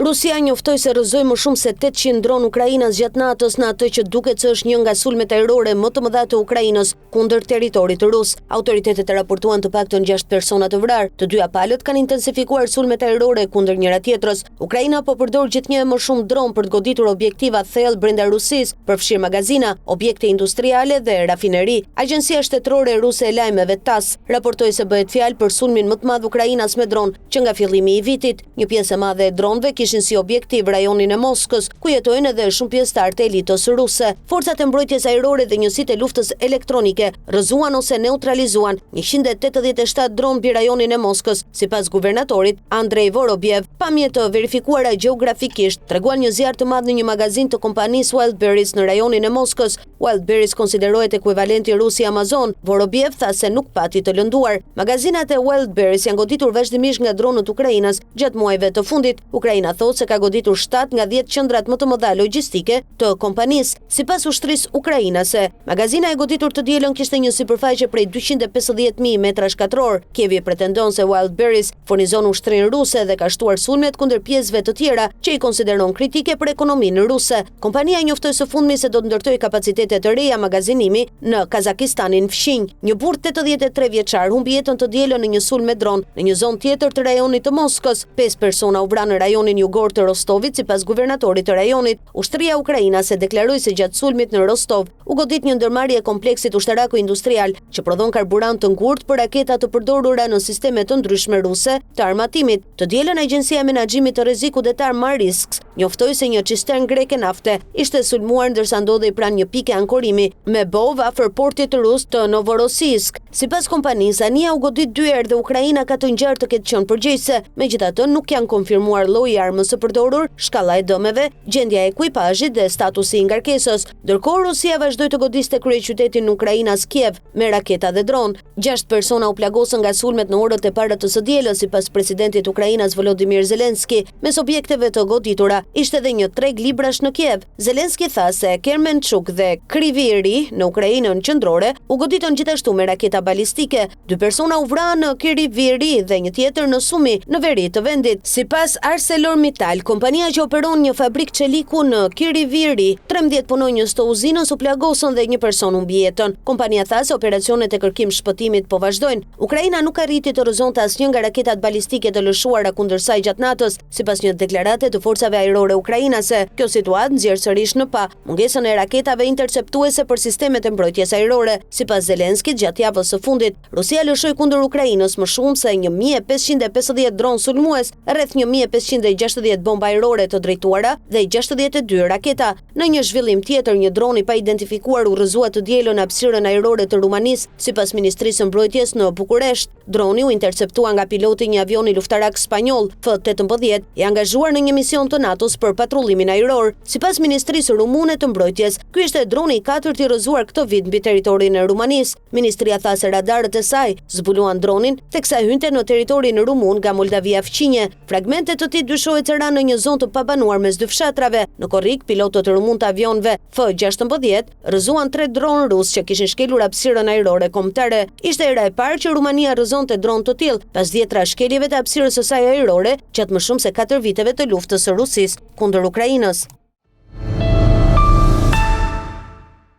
Rusia njoftoi se rrëzoi më shumë se 800 dronë Ukrainës gjatë natës në atë që duket se është një nga sulmet ajrore më të mëdha të Ukrainës kundër territorit rus. Autoritetet e raportuan të paktën 6 persona të vrarë. Të dyja palët kanë intensifikuar sulmet ajrore kundër njëra tjetrës. Ukraina po përdor gjithnjë më shumë dronë për të goditur objektiva thellë brenda Rusisë, përfshirë magazina, objekte industriale dhe rafineri. Agjencia shtetërore ruse e lajmeve TASS raportoi se bëhet fjalë për sulmin më të madh Ukrainas me dronë që nga fillimi i vitit. Një pjesë e madhe e dronëve kishin si objektiv rajonin e Moskës, ku jetojnë edhe shumë pjesëtarë të elitës ruse. Forcat e mbrojtjes ajrore dhe njësitë e luftës elektronike rrëzuan ose neutralizuan 187 dronë mbi rajonin e Moskës, sipas guvernatorit Andrei Vorobjev. Pamje të verifikuara gjeografikisht treguan një zjarr të madh në një magazin të kompanisë Wildberries në rajonin e Moskës. Wildberries konsiderohet ekuivalenti rus i Amazon. Vorobjev tha se nuk pati të lënduar. Magazinat e Wildberries janë goditur vazhdimisht nga dronët Ukrainas gjatë muajve të fundit. Ukraina thotë se ka goditur 7 nga 10 qendrat më të mëdha logjistike të kompanisë. Sipas ushtrisë ukrainase, magazina e goditur të dielën kishte një sipërfaqe prej 250.000 metra shkatror. Kievi pretendon se Wildberries furnizon ushtrinë ruse dhe ka shtuar sulmet kundër pjesëve të tjera që i konsideron kritike për ekonominë ruse. Kompania njoftoi së fundmi se do të ndërtojë kapacitete të reja magazinimi në Kazakistanin fshinj. Një burr 83 vjeçar humbi jetën të dielën në një sulm me dron në një zonë tjetër të rajonit të Moskës. 5 persona u vranë në rajonin jugor të Rostovit, sipas guvernatorit të rajonit. Ushtria ukrainase deklaroi se gjatë sulmit në Rostov u godit një ndërmarrje e kompleksit ushtarako-industrial që prodhon karburant të ngurtë për raketa të përdorura në sisteme të ndryshme ruse të armatimit. Të dielën Agjencia e Menaxhimit të Rrezikut Detar Marisks njoftoi se një cistern greke nafte ishte sulmuar ndërsa ndodhej pranë një pike ankorimi me bov afër portit rus të Novorossiysk. Sipas kompanisë, anija u godit 2 herë dhe Ukraina ka të ngjarë të ketë qenë përgjegjëse. Megjithatë, nuk janë konfirmuar lloji i armës së përdorur, shkalla e dëmeve, gjendja e ekuipazhit dhe statusi i ngarkesës. Ndërkohë, Rusia vazhdoi të godiste kryeqytetin Ukrainas Kiev me raketa dhe dronë. 6 persona u plagosën nga sulmet në orët e para të së dielës, sipas presidentit Ukrainas Volodymyr Zelensky. Mes objekteve të goditura ishte edhe një treg librash në Kiev. Zelensky tha se Kermenchuk dhe Kryvyi i Ri në Ukrainën qendrore u goditën gjithashtu me raketa balistike. 2 persona u vranë në Kryvyi i Ri dhe një tjetër në Sumi, në veri të vendit. Sipas ArcelorMittal, kompania që operon një fabrikë çeliku në Kryvyi i Ri, 13 punonjës të uzinës u plagosën dhe një person humbi jetën. Kompania tha se operacionet e kërkim shpëtimit po vazhdojnë. Ukraina nuk arriti të rrëzonte asnjë nga raketat balistike të lëshuara kundër saj gjatë natës, sipas një deklarate të forcave ajrore ukrainase. Kjo situatë nxjerr sërish në pa mungesën e raketave interceptuese për sistemet e mbrojtjes ajrore. Sipas Zelenskit, gjatë javës së fundit, Rusia lëshoi kundër Ukrainës më shumë se 1550 dronë sulmues, rreth 1560 bomba ajrore të drejtuara dhe 62 raketa. Në një zhvillim tjetër, një dron i pa identifikuar u rrëzua të dielën në hapësirën ajrore të Rumanisë, sipas Ministrisë së Mbrojtjes në Bukuresht. Droni u interceptua nga piloti një avioni luftarak spanjoll F-18 i angazhuar në një mision të NATO-s për patrullimin ajror. Sipas Ministrisë Rumune të Mbrojtjes, ky ishte droni i 4 i rrëzuar këtë vit mbi territorin e Rumanisë. Ministria tha se radarët e saj zbuluan dronin teksa hynte në territorin rumun nga Moldavia fqinje. Fragmente të tij dyshohet se ranë në një zonë të pabanuar mes dy fshatrave. Në korrik, pilotët e rumun të avionëve F-16 rrëzuan 3 dronë rus që kishin shkelur hapësirën ajrore kombëtare. Ishte hera e parë që Rumania rrëzonte dronë të tillë pas 10 shkeljeve të hapësirës së saj ajrore gjatë më shumë se 4 viteve të luftës së Rusisë kundër Ukrainës.